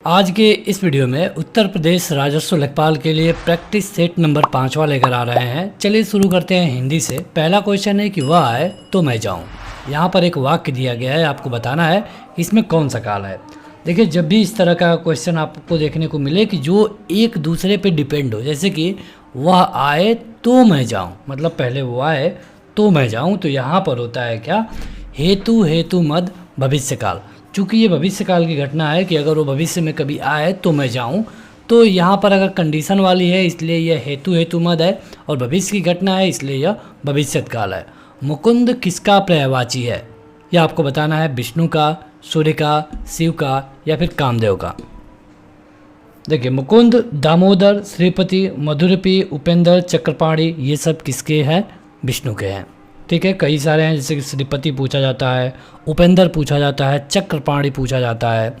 आज के इस वीडियो में उत्तर प्रदेश राजस्व लेखपाल के लिए प्रैक्टिस सेट नंबर 5वां लेकर आ रहे हैं। चलिए शुरू करते हैं हिंदी से। पहला क्वेश्चन है कि वह आए तो मैं जाऊं। यहाँ पर एक वाक्य दिया गया है, आपको बताना है कि इसमें कौन सा काल है। देखिए, जब भी इस तरह का क्वेश्चन आपको देखने को मिले कि जो एक दूसरे पे डिपेंड हो, जैसे कि वह आए तो मैं जाऊँ, मतलब पहले वो आए तो मैं जाऊँ, तो यहाँ पर होता है क्या, हेतु मद भविष्यकाल। चूँकि ये भविष्यकाल की घटना है कि अगर वो भविष्य में कभी आए तो मैं जाऊं, तो यहाँ पर अगर कंडीशन वाली है इसलिए यह हेतु मद है, और भविष्य की घटना है इसलिए यह भविष्यत काल है। मुकुंद किसका पर्यायवाची है, यह आपको बताना है। विष्णु का, सूर्य का, शिव का या फिर कामदेव का। देखिए, मुकुंद, दामोदर, श्रीपति, मधुरपी, उपेंद्र, चक्रपाणी, ये सब किसके हैं, विष्णु के हैं। ठीक है, कई सारे हैं, जैसे कि श्रीपति पूछा जाता है, उपेंद्र पूछा जाता है, चक्रपाणी पूछा जाता है।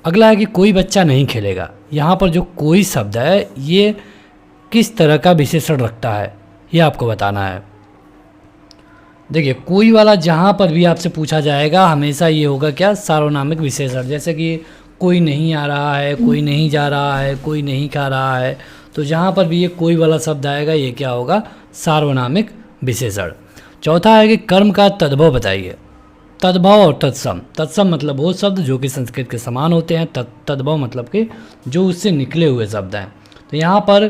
अगला है कि कोई बच्चा नहीं खेलेगा। यहाँ पर जो कोई शब्द है ये किस तरह का विशेषण रखता है, ये आपको बताना है। देखिए, कोई वाला जहाँ पर भी आपसे पूछा जाएगा हमेशा ये होगा क्या, सार्वनामिक विशेषण। जैसे कि कोई नहीं आ रहा है, कोई नहीं जा रहा है, कोई नहीं खा रहा है, तो जहाँ पर भी ये कोई वाला शब्द आएगा ये क्या होगा, सार्वनामिक विशेषण। चौथा है कि कर्म का तद्भव बताइए। तद्भव और तत्सम। तत्सम मतलब वो शब्द जो कि संस्कृत के समान होते हैं, तद्भव मतलब कि जो उससे निकले हुए शब्द हैं। तो यहाँ पर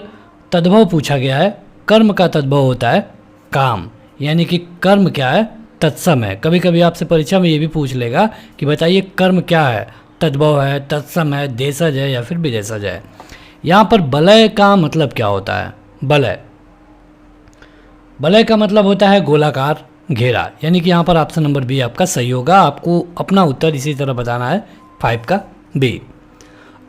तद्भव पूछा गया है। कर्म का तद्भव होता है काम, यानी कि कर्म क्या है, तत्सम है। कभी कभी आपसे परीक्षा में ये भी पूछ लेगा कि बताइए कर्म क्या है, तद्भव है, तत्सम है, देशज है या फिर विदेशज है। यहाँ पर बलय का मतलब क्या होता है, बलय। बलय का मतलब होता है गोलाकार, घेरा, यानी कि यहाँ पर ऑप्शन नंबर बी आपका सही होगा। आपको अपना उत्तर इसी तरह बताना है, 5 का बी।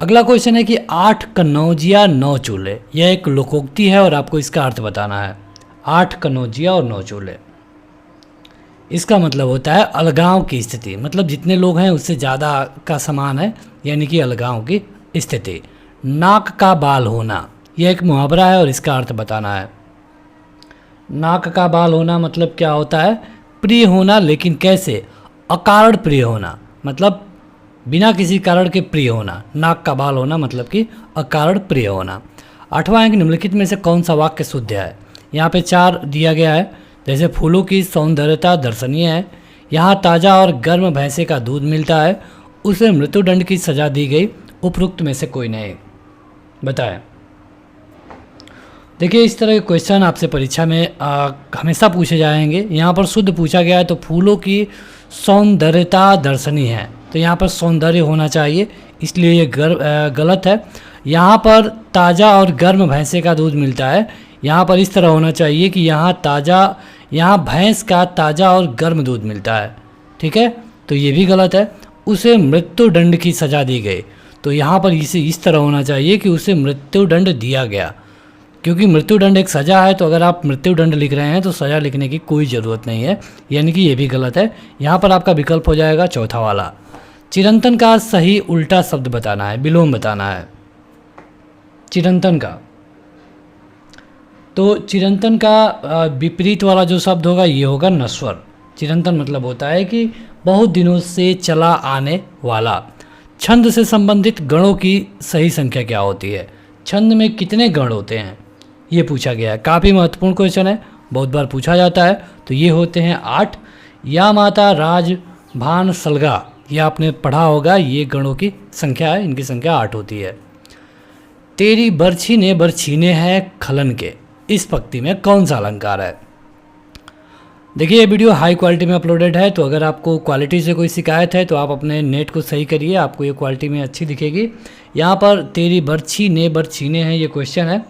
अगला क्वेश्चन है कि 8 कनौजिया 9 चूल्हे। यह एक लोकोक्ति है और आपको इसका अर्थ बताना है। 8 कनौजिया और 9 चूल्हे, इसका मतलब होता है अलगाव की स्थिति, मतलब जितने लोग हैं उससे ज़्यादा का समान है, यानी कि अलगाव की स्थिति। नाक का बाल होना, यह एक मुहावरा है और इसका अर्थ बताना है। नाक का बाल होना मतलब क्या होता है, प्रिय होना, लेकिन कैसे, अकारण प्रिय होना, मतलब बिना किसी कारण के प्रिय होना। नाक का बाल होना मतलब कि अकारण प्रिय होना। 8वां है कि निम्नलिखित में से कौन सा वाक्य शुद्ध है। यहाँ पे 4 दिया गया है, जैसे फूलों की सौंदर्यता दर्शनीय है, यहाँ ताज़ा और गर्म भैंसे का दूध मिलता है, उसे मृत्युदंड की सजा दी गई, उपरोक्त में से कोई नहीं, बताएं। देखिए, इस तरह के क्वेश्चन आपसे परीक्षा में हमेशा पूछे जाएंगे। यहाँ पर शुद्ध पूछा गया है तो फूलों की सौंदर्यता दर्शनीय है, तो यहाँ पर सौंदर्य होना चाहिए, इसलिए ये गलत है। यहाँ पर ताज़ा और गर्म भैंसे का दूध मिलता है, यहाँ पर इस तरह होना चाहिए कि यहाँ भैंस का ताज़ा और गर्म दूध मिलता है। ठीक है, तो ये भी गलत है। उसे मृत्युदंड की सज़ा दी गई, तो यहाँ पर इसे इस तरह होना चाहिए कि उसे मृत्युदंड दिया गया, क्योंकि मृत्युदंड एक सज़ा है। तो अगर आप मृत्युदंड लिख रहे हैं तो सज़ा लिखने की कोई ज़रूरत नहीं है, यानी कि ये भी गलत है। यहाँ पर आपका विकल्प हो जाएगा चौथा वाला। चिरंतन का सही उल्टा शब्द बताना है, विलोम बताना है चिरंतन का। तो चिरंतन का विपरीत वाला जो शब्द होगा ये होगा नश्वर। चिरंतन मतलब होता है कि बहुत दिनों से चला आने वाला। छंद से संबंधित गणों की सही संख्या क्या होती है, छंद में कितने गण होते हैं, ये पूछा गया है। काफ़ी महत्वपूर्ण क्वेश्चन है, बहुत बार पूछा जाता है। तो ये होते हैं 8। या माता, राज, भान, सलगा, ये आपने पढ़ा होगा, ये गणों की संख्या है, इनकी संख्या 8 होती है। तेरी बरछी ने बरछीने हैं खलन के, इस पंक्ति में कौन सा अलंकार है। देखिए, ये वीडियो हाई क्वालिटी में अपलोडेड है, तो अगर आपको क्वालिटी से कोई शिकायत है तो आप अपने नेट को सही करिए, आपको ये क्वालिटी में अच्छी दिखेगी। यहाँ पर तेरी बरछी ने बरछीने हैं, ये क्वेश्चन है।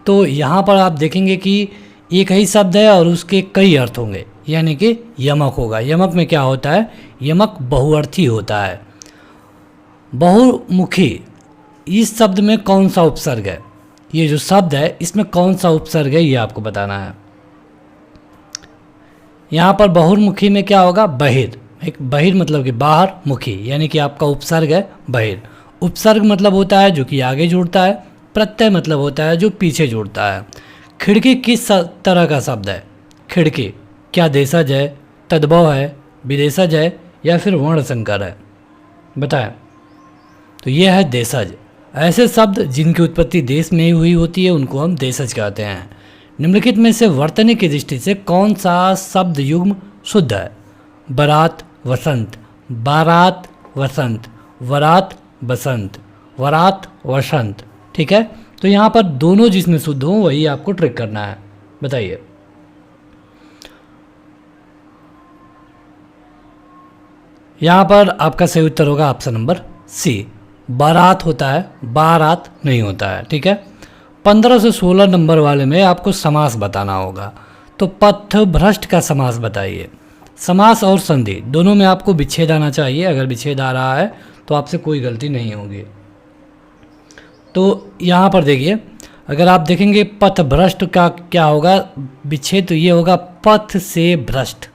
तो यहाँ पर आप देखेंगे कि एक ही शब्द है और उसके कई अर्थ होंगे, यानी कि यमक होगा। यमक में क्या होता है, यमक बहुअर्थी होता है। बहुमुखी, इस शब्द में कौन सा उपसर्ग है, ये जो शब्द है इसमें कौन सा उपसर्ग है, ये आपको बताना है। यहाँ पर बहुमुखी में क्या होगा, बहिर। एक बहिर मतलब कि बाहर, मुखी यानी कि आपका उपसर्ग है बहिर। उपसर्ग मतलब होता है जो कि आगे जुड़ता है, प्रत्यय मतलब होता है जो पीछे जुड़ता है। खिड़की किस तरह का शब्द है, खिड़की क्या देशज है, तद्भव है, विदेशज है या फिर वर्ण संकर है, बताएं। तो ये है देशज। ऐसे शब्द जिनकी उत्पत्ति देश में ही हुई होती है उनको हम देशज कहते हैं। निम्नलिखित में से वर्तनी की दृष्टि से कौन सा शब्द युग्म शुद्ध है? बारात वसंत, बारात वसंत, वरात बसंत, वरात वसंत। ठीक है, तो यहाँ पर दोनों जिसमें शुद्ध हो वही आपको ट्रिक करना है। बताइए। यहाँ पर आपका सही उत्तर होगा ऑप्शन नंबर सी, बारात होता है, बारात नहीं होता है। ठीक है, 15 से 16 नंबर वाले में आपको समास बताना होगा। तो पथ भ्रष्ट का समास बताइए। समास और संधि दोनों में आपको विच्छेद आना चाहिए। अगर विच्छेद आ रहा है तो आपसे कोई गलती नहीं होगी। तो यहाँ पर देखिए, अगर आप देखेंगे पथ भ्रष्ट का क्या होगा विच्छेद, तो ये होगा पथ से भ्रष्ट।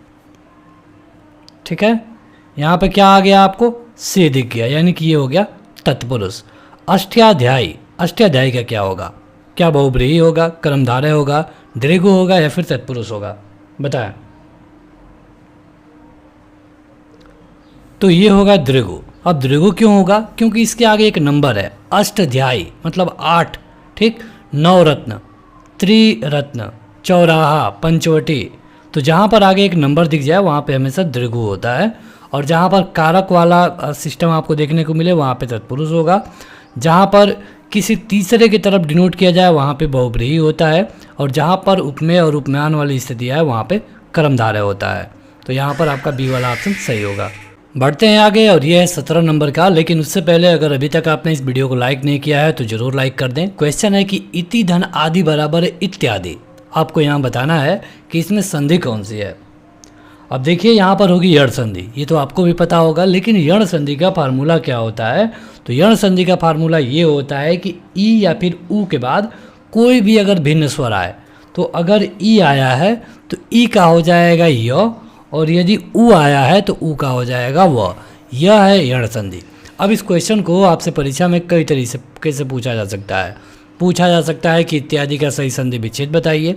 ठीक है, यहाँ पे क्या आ गया आपको? से दिख गया, यानी कि ये हो गया तत्पुरुष। अष्टाध्यायी, अष्टाध्यायी का क्या होगा? क्या बहुब्रीहि होगा, कर्मधारय होगा, दीर्घु होगा या फिर तत्पुरुष होगा? बताएं। तो ये होगा दीर्घु। अब दीर्घु क्यों होगा? क्योंकि इसके आगे एक नंबर है, अष्टाध्यायी मतलब 8। ठीक, नवरत्न, त्रिरत्न, चौराहा, पंचवटी। तो जहाँ पर आगे एक नंबर दिख जाए वहाँ पे हमेशा दीर्घु होता है। और जहाँ पर कारक वाला सिस्टम आपको देखने को मिले वहाँ पे तत्पुरुष होगा। जहाँ पर किसी तीसरे की तरफ डिनोट किया जाए वहाँ पे बहुब्रीहि होता है। और जहाँ पर उपमेय और उपमान वाली स्थिति है वहाँ पे कर्मधारय होता है। तो यहाँ पर आपका बी वाला ऑप्शन सही होगा। बढ़ते हैं आगे, और ये है 17 नंबर का। लेकिन उससे पहले अगर अभी तक आपने इस वीडियो को लाइक नहीं किया है तो जरूर लाइक कर दें। क्वेश्चन है कि इति धन आदि बराबर इत्यादि। आपको यहाँ बताना है कि इसमें संधि कौन सी है। अब देखिए, यहाँ पर होगी यण संधि, ये तो आपको भी पता होगा। लेकिन यण संधि का फार्मूला क्या होता है? तो यण संधि का फार्मूला ये होता है कि ई या फिर ऊ के बाद कोई भी अगर भिन्न स्वर आए, तो अगर ई आया है तो ई का हो जाएगा य, और यदि ऊ आया है तो ऊ का हो जाएगा व। यह है यण संधि। अब इस क्वेश्चन को आपसे परीक्षा में कई तरीके से पूछा जा सकता है। पूछा जा सकता है कि इत्यादि का सही संधि विच्छेद बताइए,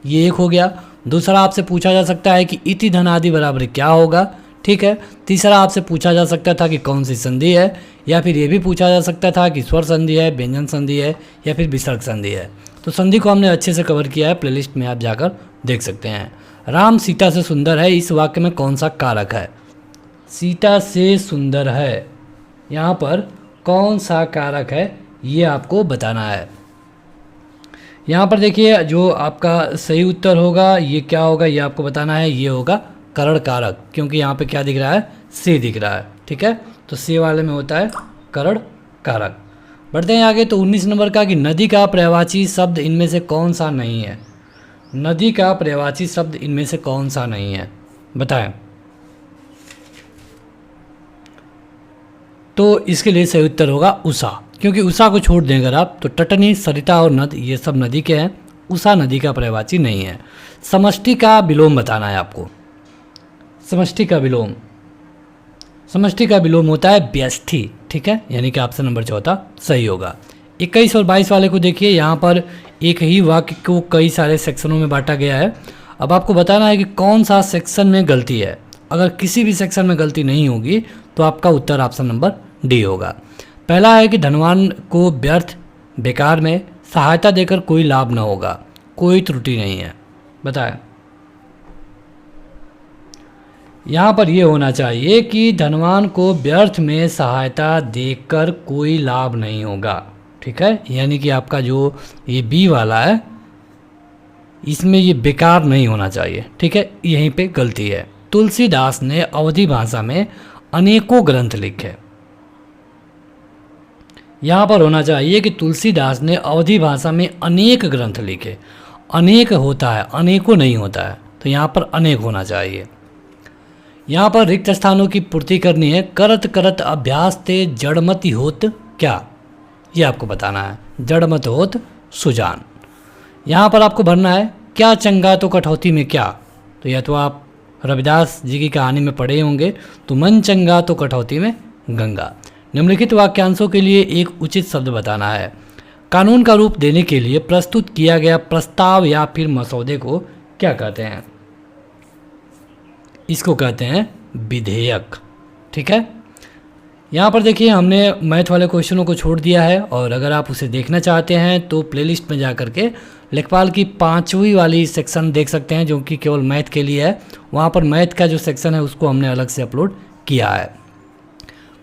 ये एक हो गया। दूसरा आपसे पूछा जा सकता है कि इति धन आदि बराबर क्या होगा। ठीक है, तीसरा आपसे पूछा जा सकता था कि कौन सी संधि है, या फिर ये भी पूछा जा सकता था कि स्वर संधि है, व्यंजन संधि है या फिर विसर्ग संधि है। तो संधि को हमने अच्छे से कवर किया है, प्लेलिस्ट में आप जाकर देख सकते हैं। राम सीता से सुंदर है, इस वाक्य में कौन सा कारक है? सीता से सुंदर है, यहाँ पर कौन सा कारक है ये आपको बताना है। यहाँ पर देखिए, जो आपका सही उत्तर होगा ये क्या होगा ये आपको बताना है। ये होगा करण कारक, क्योंकि यहाँ पे क्या दिख रहा है? से दिख रहा है। ठीक है, तो से वाले में होता है करण कारक। बढ़ते हैं आगे। तो 19 नंबर का कि नदी का पर्यायवाची शब्द इनमें से कौन सा नहीं है? नदी का पर्यायवाची शब्द इनमें से कौन सा नहीं है? बताएं। तो इसके लिए सही उत्तर होगा उषा, क्योंकि उषा को छोड़ दें अगर आप तो टटनी, सरिता और नद ये सब नदी के हैं। उषा नदी का पर्यायवाची नहीं है। समष्टि का विलोम बताना है आपको। समष्टि का विलोम, समष्टि का विलोम होता है व्यष्टि। ठीक है, यानी कि ऑप्शन नंबर चौथा सही होगा। 21 और 22 वाले को देखिए, यहाँ पर एक ही वाक्य को कई सारे सेक्शनों में बांटा गया है। अब आपको बताना है कि कौन सा सेक्शन में गलती है। अगर किसी भी सेक्शन में गलती नहीं होगी तो आपका उत्तर ऑप्शन नंबर डी होगा। पहला है कि धनवान को व्यर्थ बेकार में सहायता देकर कोई लाभ न होगा, कोई त्रुटि नहीं है। बताएं। यहाँ पर यह होना चाहिए कि धनवान को व्यर्थ में सहायता देकर कोई लाभ नहीं होगा। ठीक है, यानी कि आपका जो ये बी वाला है इसमें ये बेकार नहीं होना चाहिए। ठीक है, यहीं पे गलती है। तुलसीदास ने अवधी भाषा में अनेकों ग्रंथ लिखे। यहाँ पर होना चाहिए कि तुलसीदास ने अवधी भाषा में अनेक ग्रंथ लिखे। अनेक होता है, अनेकों नहीं होता है, तो यहाँ पर अनेक होना चाहिए। यहाँ पर रिक्त स्थानों की पूर्ति करनी है। करत करत अभ्यास ते जड़मति होत क्या, ये आपको बताना है। जड़मत होत सुजान। यहाँ पर आपको भरना है क्या चंगा तो कठौती में क्या। तो या तो आप रविदास जी की कहानी में पढ़े होंगे, तो मन चंगा तो कठौती में गंगा। निम्नलिखित वाक्यांशों के लिए एक उचित शब्द बताना है। कानून का रूप देने के लिए प्रस्तुत किया गया प्रस्ताव या फिर मसौदे को क्या कहते हैं? इसको कहते हैं विधेयक। ठीक है, यहाँ पर देखिए हमने मैथ वाले क्वेश्चनों को छोड़ दिया है, और अगर आप उसे देखना चाहते हैं तो प्लेलिस्ट में जा करके लेखपाल की 5वीं वाली सेक्शन देख सकते हैं, जो कि केवल मैथ के लिए है। वहाँ पर मैथ का जो सेक्शन है उसको हमने अलग से अपलोड किया है।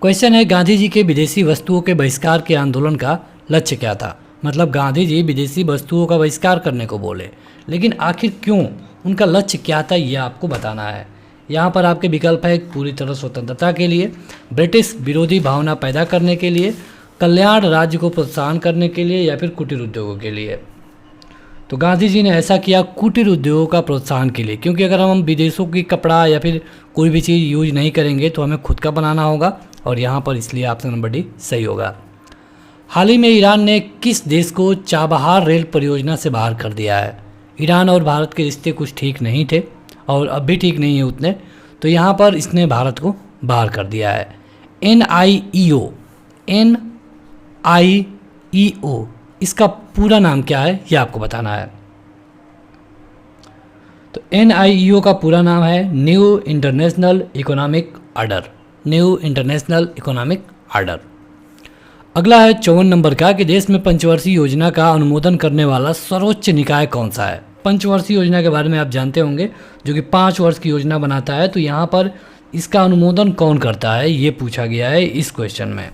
क्वेश्चन है, गांधी जी के विदेशी वस्तुओं के बहिष्कार के आंदोलन का लक्ष्य क्या था। मतलब गांधी जी विदेशी वस्तुओं का बहिष्कार करने को बोले, लेकिन आखिर क्यों, उनका लक्ष्य क्या था, ये आपको बताना है। यहाँ पर आपके विकल्प है, पूरी तरह स्वतंत्रता के लिए, ब्रिटिश विरोधी भावना पैदा करने के लिए, कल्याण राज्य को प्रोत्साहन करने के लिए, या फिर कुटीर उद्योगों के लिए। तो गांधी जी ने ऐसा किया कुटीर उद्योगों का प्रोत्साहन के लिए, क्योंकि अगर हम विदेशों की कपड़ा या फिर कोई भी चीज़ यूज नहीं करेंगे तो हमें खुद का बनाना होगा, और यहाँ पर इसलिए ऑप्शन नंबर डी सही होगा। हाल ही में ईरान ने किस देश को चाबहार रेल परियोजना से बाहर कर दिया है। ईरान और भारत के रिश्ते कुछ ठीक नहीं थे, और अब भी ठीक नहीं है उतने, तो यहाँ पर इसने भारत को बाहर कर दिया है। NIEO इसका पूरा नाम क्या है, ये आपको बताना है। तो NIEO का पूरा नाम है new international economic order. New international economic order. अगला है 54 नंबर का कि देश में पंचवर्षीय योजना का अनुमोदन करने वाला सर्वोच्च निकाय कौन सा है। पंचवर्षीय योजना के बारे में आप जानते होंगे, जो कि 5 वर्ष की योजना बनाता है। तो यहाँ पर इसका अनुमोदन कौन करता है, ये पूछा गया है इस क्वेश्चन में।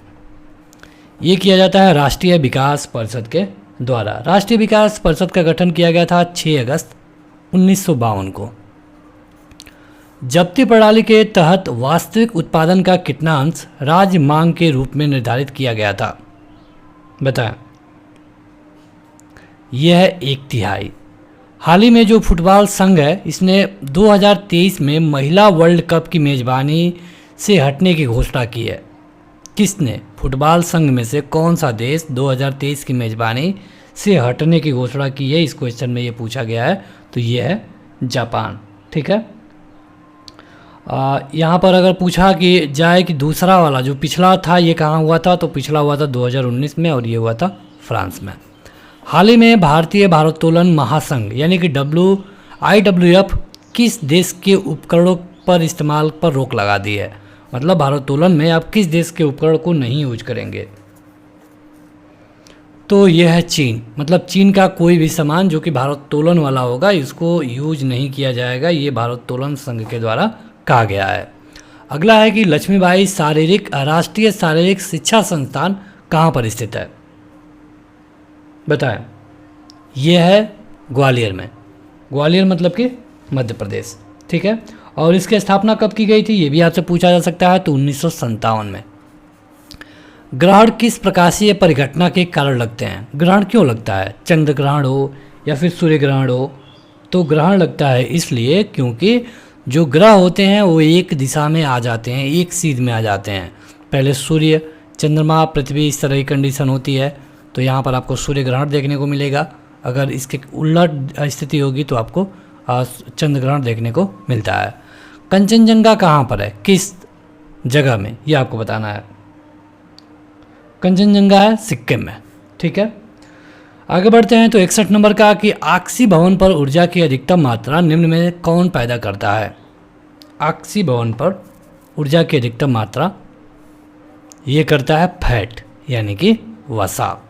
ये किया जाता है राष्ट्रीय विकास परिषद के द्वारा। राष्ट्रीय विकास परिषद का गठन किया गया था 6 अगस्त 1952 को। जब्ती प्रणाली के तहत वास्तविक उत्पादन का कितना अंश राज्य मांग के रूप में निर्धारित किया गया था, बताएं। यह है 1/3। हाल ही में जो फुटबॉल संघ है, इसने 2023 में महिला वर्ल्ड कप की मेजबानी से हटने की घोषणा की है। किसने? फुटबॉल संघ में से कौन सा देश 2023 की मेजबानी से हटने की घोषणा की है, इस क्वेश्चन में ये पूछा गया है। तो ये है जापान। ठीक है, यहाँ पर अगर पूछा कि जाए कि दूसरा वाला जो पिछला था ये कहाँ हुआ था, तो पिछला हुआ था 2019 में, और ये हुआ था फ्रांस में। हाल ही में भारतीय भारोत्तोलन महासंघ यानी कि IWF किस देश के उपकरणों पर इस्तेमाल पर रोक लगा दी है। मतलब भारोत्तोलन में आप किस देश के उपकरण को नहीं यूज करेंगे, तो यह है चीन। मतलब चीन का कोई भी सामान जो कि भारोत्तोलन वाला होगा, इसको यूज नहीं किया जाएगा, ये भारोत्तोलन संघ के द्वारा कहा गया है। अगला है कि लक्ष्मीबाई राष्ट्रीय शारीरिक शिक्षा संस्थान कहाँ पर स्थित है, बताएं। यह है ग्वालियर में। ग्वालियर मतलब कि मध्य प्रदेश। ठीक है, और इसकी स्थापना कब की गई थी, ये भी आपसे पूछा जा सकता है। तो 1957 में। ग्रहण किस प्रकाशीय परिघटना के कारण लगते हैं। ग्रहण क्यों लगता है, चंद्र ग्रहण हो या फिर सूर्य ग्रहण हो, तो ग्रहण लगता है इसलिए क्योंकि जो ग्रह होते हैं वो एक दिशा में आ जाते हैं, एक सीध में आ जाते हैं। पहले सूर्य, चंद्रमा, पृथ्वी, इस तरह की कंडीशन होती है। तो यहाँ पर आपको सूर्य ग्रहण देखने को मिलेगा। अगर इसके उलट स्थिति होगी तो आपको चंद्र ग्रहण देखने को मिलता है। कंचनजंगा कहाँ पर है, किस जगह में, ये आपको बताना है। कंचनजंगा है सिक्किम में। ठीक है, आगे बढ़ते हैं। तो 61 नंबर का कि आक्सी भवन पर ऊर्जा की अधिकतम मात्रा निम्न में कौन पैदा करता है। आक्सी भवन पर ऊर्जा की अधिकतम मात्रा ये करता है फैट यानी कि वसा।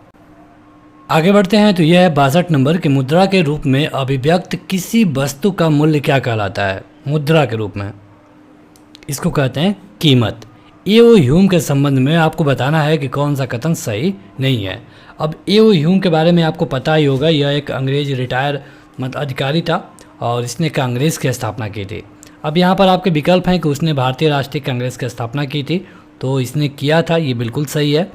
आगे बढ़ते हैं। तो यह है 62 नंबर कि मुद्रा के रूप में अभिव्यक्त किसी वस्तु का मूल्य क्या कहलाता है। मुद्रा के रूप में इसको कहते हैं कीमत। एओ ह्यूम के संबंध में आपको बताना है कि कौन सा कथन सही नहीं है। अब एओ ह्यूम के बारे में आपको पता ही होगा, यह एक अंग्रेज रिटायर अधिकारी था और इसने कांग्रेस की स्थापना की थी। अब यहाँ पर आपके विकल्प हैं कि उसने भारतीय राष्ट्रीय कांग्रेस की स्थापना की थी, तो इसने किया था, ये बिल्कुल सही है।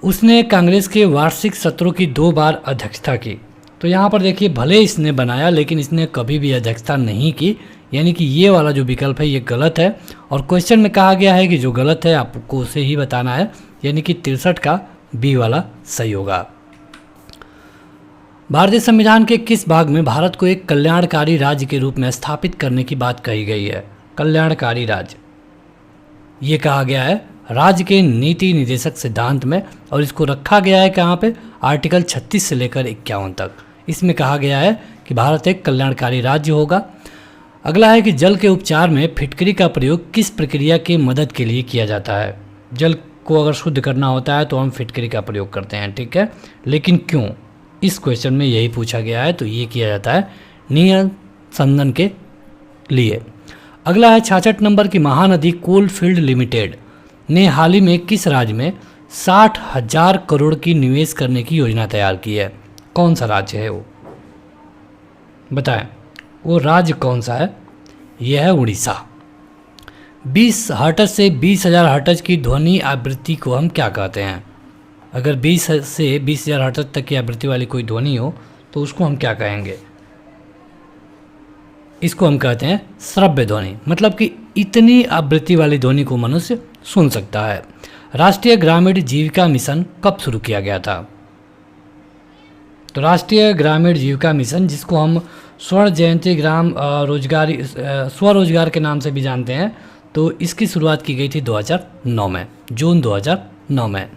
उसने कांग्रेस के वार्षिक सत्रों की 2 बार अध्यक्षता की। तो यहाँ पर देखिए, भले इसने बनाया लेकिन इसने कभी भी अध्यक्षता नहीं की, यानी कि ये वाला जो विकल्प है ये गलत है। और क्वेश्चन में कहा गया है कि जो गलत है आपको उसे ही बताना है, यानी कि 63 का बी वाला सही होगा। भारतीय संविधान के किस भाग में भारत को एक कल्याणकारी राज्य के रूप में स्थापित करने की बात कही गई है। कल्याणकारी राज्य ये कहा गया है राज्य के नीति निर्देशक सिद्धांत में, और इसको रखा गया है कहाँ पे, आर्टिकल 36 से लेकर 51 तक। इसमें कहा गया है कि भारत एक कल्याणकारी राज्य होगा। अगला है कि जल के उपचार में फिटकरी का प्रयोग किस प्रक्रिया की मदद के लिए किया जाता है। जल को अगर शुद्ध करना होता है तो हम फिटकरी का प्रयोग करते हैं, ठीक है। लेकिन क्यों, इस क्वेश्चन में यही पूछा गया है, तो ये किया जाता है निःसंदन के लिए। अगला है 66 नंबर की महानदी कोलफील्ड लिमिटेड ने हाल ही में किस राज्य में 60,000 करोड़ की निवेश करने की योजना तैयार की है। कौन सा राज्य है वो, बताएं वो राज्य कौन सा है। यह है उड़ीसा। 20 हर्ट्ज से 20,000 हर्ट्ज की ध्वनि आवृत्ति को हम क्या कहते हैं। अगर 20 से 20,000 हर्ट्ज तक की आवृत्ति वाली कोई ध्वनि हो तो उसको हम क्या कहेंगे। इसको हम कहते हैं श्रव्य ध्वनि, मतलब कि इतनी आवृत्ति वाली ध्वनि को मनुष्य सुन सकता है। राष्ट्रीय ग्रामीण जीविका मिशन कब शुरू किया गया था। तो राष्ट्रीय ग्रामीण जीविका मिशन, जिसको हम स्वर्ण जयंती ग्राम रोजगारी स्वरोजगार के नाम से भी जानते हैं, तो इसकी शुरुआत की गई थी 2009 में, जून 2009 में।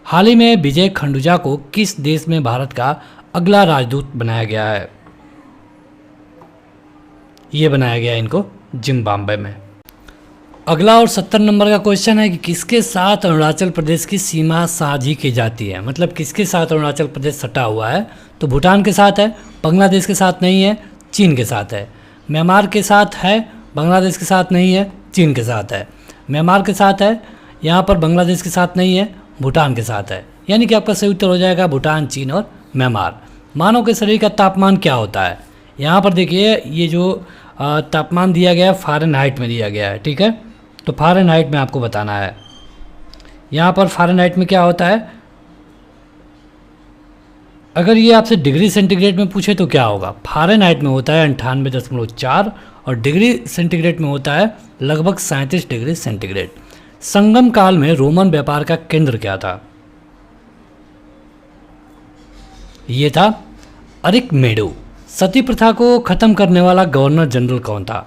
हाल ही में विजय खंडूजा को किस देश में भारत का अगला राजदूत बनाया गया है। ये बनाया गया इनको जिम्बाब्वे में। अगला और 70 नंबर का क्वेश्चन है कि किसके साथ अरुणाचल प्रदेश की सीमा साझी की जाती है, मतलब किसके साथ अरुणाचल प्रदेश सटा हुआ है। तो भूटान के साथ है, बांग्लादेश के साथ नहीं है, चीन के साथ है। म्यांमार के साथ है, बांग्लादेश के साथ नहीं है, चीन के साथ है। म्यांमार के साथ है, यहाँ पर बांग्लादेश के साथ नहीं है, भूटान के साथ है। यानी कि आपका सही उत्तर हो जाएगा भूटान, चीन और म्यांमार। मानव के शरीर का तापमान क्या होता है। यहाँ पर देखिए ये जो तापमान दिया गया है फ़ारेनहाइट में दिया गया है, ठीक है। तो फ़ारेनहाइट में आपको बताना है। यहाँ पर फ़ारेनहाइट में क्या होता है, अगर ये आपसे डिग्री सेंटीग्रेड में पूछे तो क्या होगा। फ़ारेनहाइट में होता है 98.4 और डिग्री सेंटीग्रेड में होता है लगभग 37 डिग्री सेंटीग्रेड। संगम काल में रोमन व्यापार का केंद्र क्या था। ये था अरिकमेडो। सती प्रथा को खत्म करने वाला गवर्नर जनरल कौन था।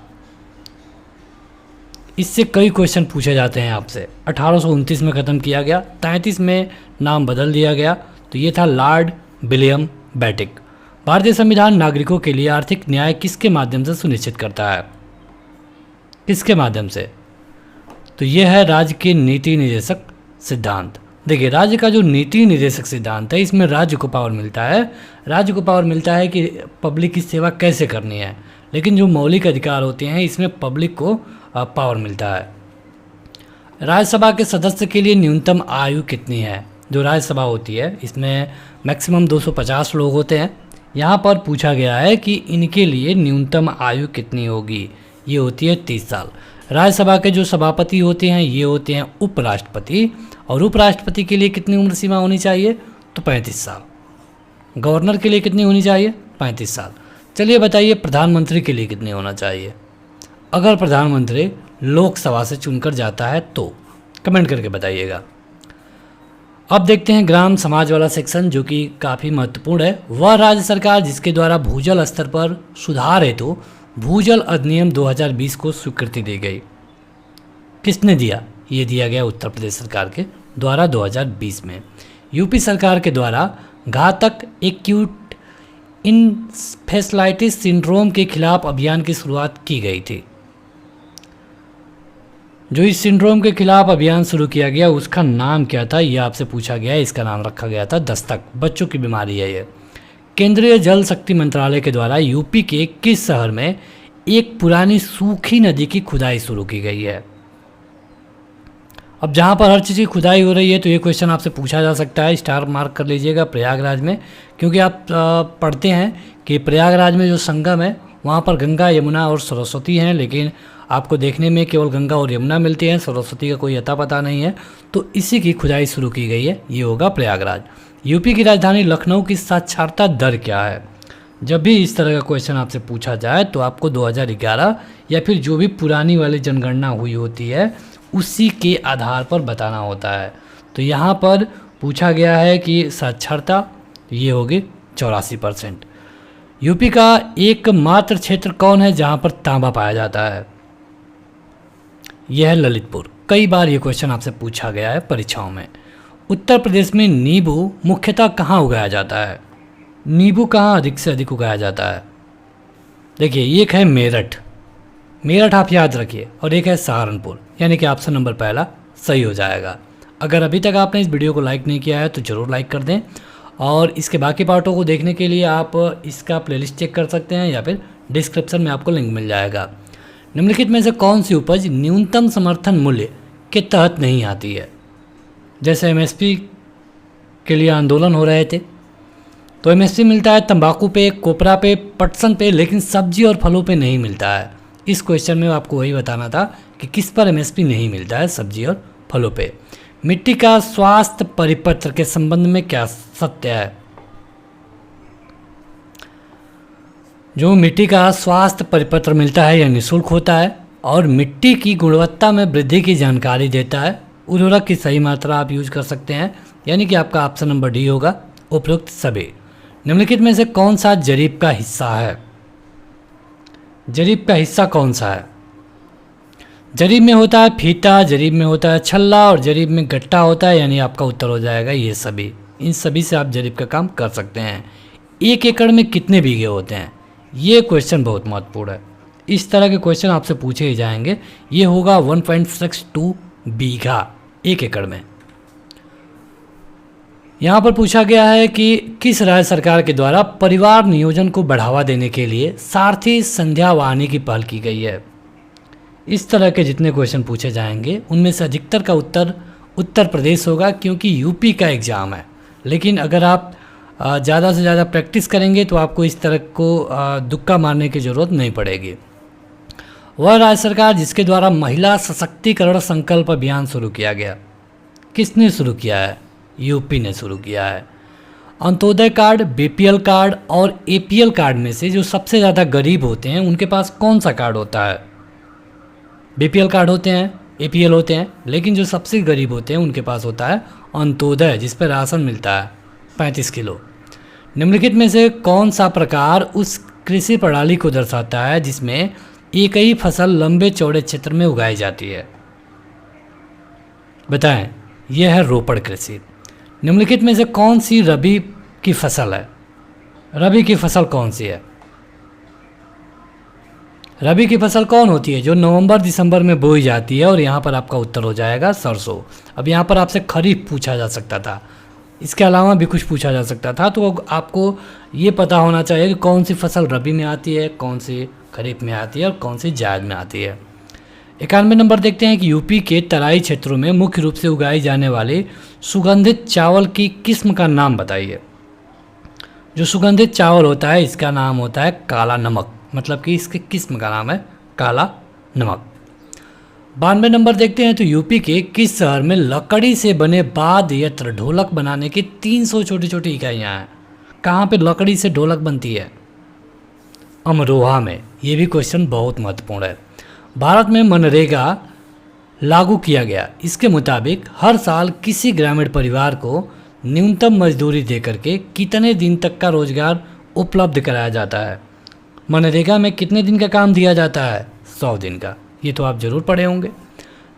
इससे कई क्वेश्चन पूछे जाते हैं आपसे। 1829 में ख़त्म किया गया, 33 में नाम बदल दिया गया, तो ये था लॉर्ड विलियम बेटिक। भारतीय संविधान नागरिकों के लिए आर्थिक न्याय किसके माध्यम से सुनिश्चित करता है, किसके माध्यम से। तो यह है राज्य के नीति निर्देशक सिद्धांत। देखिए राज्य का जो नीति निर्देशक सिद्धांत है, इसमें राज्य को पावर मिलता है, राज्य को पावर मिलता है कि पब्लिक की सेवा कैसे करनी है। लेकिन जो मौलिक अधिकार होते हैं इसमें पब्लिक को पावर मिलता है। राज्यसभा के सदस्य के लिए न्यूनतम आयु कितनी है। जो राज्यसभा होती है इसमें मैक्सिमम 250 लोग होते हैं। यहाँ पर पूछा गया है कि इनके लिए न्यूनतम आयु कितनी होगी। ये होती है 30 साल। राज्यसभा के जो सभापति होते हैं ये होते हैं उपराष्ट्रपति, और उपराष्ट्रपति के लिए कितनी उम्र सीमा होनी चाहिए, तो 35 साल। गवर्नर के लिए कितनी होनी चाहिए, 35 साल। चलिए बताइए प्रधानमंत्री के लिए कितनी होना चाहिए। अगर प्रधानमंत्री लोकसभा से चुनकर जाता है तो कमेंट करके बताइएगा। अब देखते हैं ग्राम समाज वाला सेक्शन, जो कि काफ़ी महत्वपूर्ण है। वह राज्य सरकार जिसके द्वारा भूजल स्तर पर सुधार हेतु भूजल अधिनियम 2020 को स्वीकृति दी गई, किसने दिया। ये दिया गया उत्तर प्रदेश सरकार के द्वारा 2020 में। यूपी सरकार के द्वारा घातक एक्यूट इन्फेसाइटिस सिंड्रोम के खिलाफ अभियान की शुरुआत की गई थी। जो इस सिंड्रोम के खिलाफ अभियान शुरू किया गया उसका नाम क्या था, यह आपसे पूछा गया है। इसका नाम रखा गया था दस्तक। बच्चों की बीमारी है ये। केंद्रीय जल शक्ति मंत्रालय के द्वारा यूपी के किस शहर में एक पुरानी सूखी नदी की खुदाई शुरू की गई है। अब जहाँ पर हर चीज़ की खुदाई हो रही है तो ये क्वेश्चन आपसे पूछा जा सकता है। स्टार मार्क कर लीजिएगा प्रयागराज में, क्योंकि आप पढ़ते हैं कि प्रयागराज में जो संगम है वहाँ पर गंगा, यमुना और सरस्वती हैं, लेकिन आपको देखने में केवल गंगा और यमुना मिलती हैं, सरस्वती का कोई अता पता नहीं है। तो इसी की खुदाई शुरू की गई है, ये होगा प्रयागराज। यूपी की राजधानी लखनऊ की साक्षरता दर क्या है। जब भी इस तरह का क्वेश्चन आपसे पूछा जाए तो आपको 2011 या फिर जो भी पुरानी वाली जनगणना हुई होती है उसी के आधार पर बताना होता है। तो यहाँ पर पूछा गया है कि साक्षरता ये होगी 84%। यूपी का एकमात्र क्षेत्र कौन है जहाँ पर तांबा पाया जाता है। यह है ललितपुर। कई बार ये क्वेश्चन आपसे पूछा गया है परीक्षाओं में। उत्तर प्रदेश में नींबू मुख्यतः कहाँ उगाया जाता है। नींबू कहाँ अधिक से अधिक उगाया जाता है। देखिए एक है मेरठ, मेरठ आप याद रखिए, और एक है सहारनपुर, यानी कि ऑप्शन नंबर पहला सही हो जाएगा। अगर अभी तक आपने इस वीडियो को लाइक नहीं किया है तो ज़रूर लाइक कर दें, और इसके बाकी पार्टों को देखने के लिए आप इसका प्लेलिस्ट चेक कर सकते हैं या फिर डिस्क्रिप्शन में आपको लिंक मिल जाएगा। निम्नलिखित में से कौन सी उपज न्यूनतम समर्थन मूल्य के तहत नहीं आती है? जैसे एमएसपी के लिए आंदोलन हो रहे थे तो एमएसपी मिलता है तंबाकू पे, कोपरा पे, पटसन पे, लेकिन सब्जी और फलों पे नहीं मिलता है। इस क्वेश्चन में आपको वही बताना था कि किस पर एमएसपी नहीं मिलता है, सब्जी और फलों पे। मिट्टी का स्वास्थ्य परिपत्र के संबंध में क्या सत्य है? जो मिट्टी का स्वास्थ्य परिपत्र मिलता है यह निःशुल्क होता है और मिट्टी की गुणवत्ता में वृद्धि की जानकारी देता है। उर्वरक की सही मात्रा आप यूज कर सकते हैं, यानी कि आपका ऑप्शन नंबर डी होगा उपरोक्त सभी। निम्नलिखित में से कौन सा जरीब का हिस्सा है? जरीब का हिस्सा कौन सा है? जरीब में होता है फीता, जरीब में होता है छल्ला और जरीब में गट्टा होता है, यानी आपका उत्तर हो जाएगा ये सभी। इन सभी से आप जरीब का काम कर सकते हैं। 1 एकड़ में कितने बीघे होते हैं? ये क्वेश्चन बहुत महत्वपूर्ण है। इस तरह के क्वेश्चन आपसे पूछे ही जाएंगे। ये होगा 1.62 बीघा 1 एकड़ में। यहाँ पर पूछा गया है कि किस राज्य सरकार के द्वारा परिवार नियोजन को बढ़ावा देने के लिए सारथी संध्या वाहिनी की पहल की गई है? इस तरह के जितने क्वेश्चन पूछे जाएंगे उनमें से अधिकतर का उत्तर उत्तर प्रदेश होगा, क्योंकि यूपी का एग्ज़ाम है। लेकिन अगर आप ज़्यादा से ज़्यादा प्रैक्टिस करेंगे तो आपको इस तरह को दुक्का मारने की ज़रूरत नहीं पड़ेगी। वह राज्य सरकार जिसके द्वारा महिला सशक्तिकरण संकल्प अभियान शुरू किया गया, किसने शुरू किया है? यूपी ने शुरू किया है। अंत्योदय कार्ड, बीपीएल कार्ड और एपीएल कार्ड में से जो सबसे ज़्यादा गरीब होते हैं उनके पास कौन सा कार्ड होता है? बीपीएल कार्ड होते हैं, एपीएल होते हैं, लेकिन जो सबसे गरीब होते हैं उनके पास होता है अंत्योदय, जिस पर राशन मिलता है 35 किलो। निम्नलिखित में से कौन सा प्रकार उस कृषि प्रणाली को दर्शाता है जिसमें एक ही फसल लंबे चौड़े क्षेत्र में उगाई जाती है? बताएं। यह है रोपड़ कृषि। निम्नलिखित में से कौन सी रबी की फसल है? रबी की फसल कौन सी है? रबी की फसल कौन होती है? जो नवंबर दिसंबर में बोई जाती है, और यहाँ पर आपका उत्तर हो जाएगा सरसों। अब यहाँ पर आपसे खरीफ पूछा जा सकता था, इसके अलावा भी कुछ पूछा जा सकता था, तो आपको ये पता होना चाहिए कि कौन सी फसल रबी में आती है, कौन सी खरीफ में आती है और कौन सी जायद में आती है। 91 नंबर देखते हैं कि यूपी के तराई क्षेत्रों में मुख्य रूप से उगाई जाने वाले सुगंधित चावल की किस्म का नाम बताइए। जो सुगंधित चावल होता है इसका नाम होता है काला नमक, मतलब कि इसकी किस्म का नाम है काला नमक। 92 नंबर देखते हैं तो यूपी के किस शहर में लकड़ी से बने वाद्य यंत्र ढोलक बनाने की 300 छोटी छोटी इकाइयाँ हैं? कहाँ पे लकड़ी से ढोलक बनती है? अमरोहा में। ये भी क्वेश्चन बहुत महत्वपूर्ण है। भारत में मनरेगा लागू किया गया। इसके मुताबिक हर साल किसी ग्रामीण परिवार को न्यूनतम मजदूरी देकर के कितने दिन तक का रोजगार उपलब्ध कराया जाता है? मनरेगा में कितने दिन का काम दिया जाता है? 100 दिन का। ये तो आप जरूर पढ़े होंगे।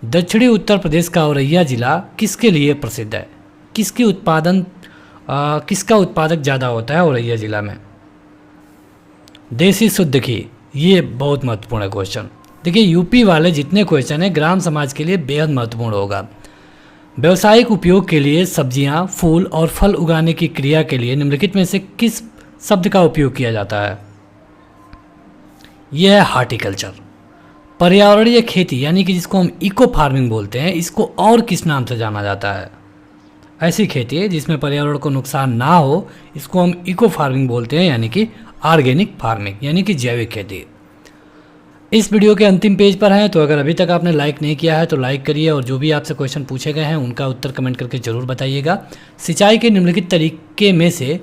दक्षिणी उत्तर प्रदेश का औरैया जिला किसके लिए प्रसिद्ध है? किसका उत्पादक ज़्यादा होता है औरैया जिला में? देसी शुद्ध घी। ये बहुत महत्वपूर्ण है क्वेश्चन। देखिए, यूपी वाले जितने क्वेश्चन हैं ग्राम समाज के लिए बेहद महत्वपूर्ण होगा। व्यवसायिक उपयोग के लिए सब्जियां, फूल और फल उगाने की क्रिया के लिए निम्नलिखित में से किस शब्द का उपयोग किया जाता है? यह है हार्टिकल्चर। पर्यावरणीय खेती यानी कि जिसको हम इको फार्मिंग बोलते हैं, इसको और किस नाम से जाना जाता है? ऐसी खेती है जिसमें पर्यावरण को नुकसान ना हो, इसको हम इको फार्मिंग बोलते हैं, यानी कि ऑर्गेनिक फार्मिंग, यानी कि जैविक खेती। इस वीडियो के अंतिम पेज पर हैं, तो अगर अभी तक आपने लाइक नहीं किया है तो लाइक करिए, और जो भी आपसे क्वेश्चन पूछे गए हैं उनका उत्तर कमेंट करके ज़रूर बताइएगा। सिंचाई के निम्नलिखित तरीके में से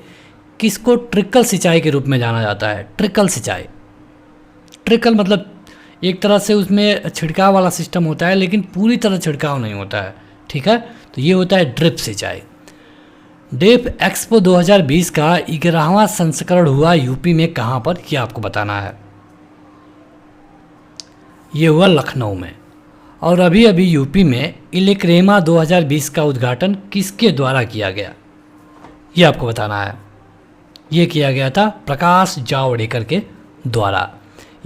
किसको ट्रिकल सिंचाई के रूप में जाना जाता है? ट्रिकल सिंचाई। ट्रिकल मतलब एक तरह से उसमें छिड़काव वाला सिस्टम होता है, लेकिन पूरी तरह छिड़काव नहीं होता है, ठीक है? तो ये होता है ड्रिप सिंचाई। डेफ एक्सपो 2020 का 11वां संस्करण हुआ यूपी में कहाँ पर, यह आपको बताना है। ये हुआ लखनऊ में। और अभी अभी यूपी में इलेक्रेमा 2020 का उद्घाटन किसके द्वारा किया गया, ये आपको बताना है। ये किया गया था प्रकाश जावड़ेकर के द्वारा।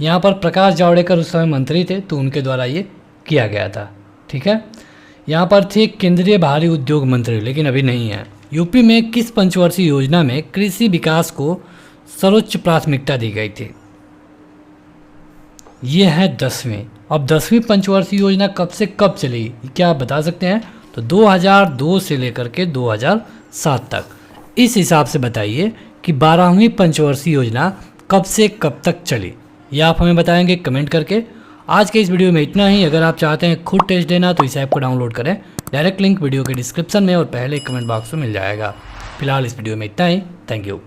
यहाँ पर प्रकाश जावड़ेकर उस समय मंत्री थे, तो उनके द्वारा ये किया गया था, ठीक है? यहाँ पर थे केंद्रीय भारी उद्योग मंत्री, लेकिन अभी नहीं है। यूपी में किस पंचवर्षीय योजना में कृषि विकास को सर्वोच्च प्राथमिकता दी गई थी? ये है 10वीं। अब 10वीं पंचवर्षीय योजना कब से कब चली, क्या आप बता सकते हैं? तो 2002 से लेकर के 2007 तक। इस हिसाब से बताइए कि 12वीं पंचवर्षीय योजना कब से कब तक चली, यह आप हमें बताएंगे कमेंट करके। आज के इस वीडियो में इतना ही। अगर आप चाहते हैं खुद टेस्ट देना तो इस ऐप को डाउनलोड करें। डायरेक्ट लिंक वीडियो के डिस्क्रिप्शन में और पहले कमेंट बॉक्स में मिल जाएगा। फिलहाल इस वीडियो में इतना ही। Thank you.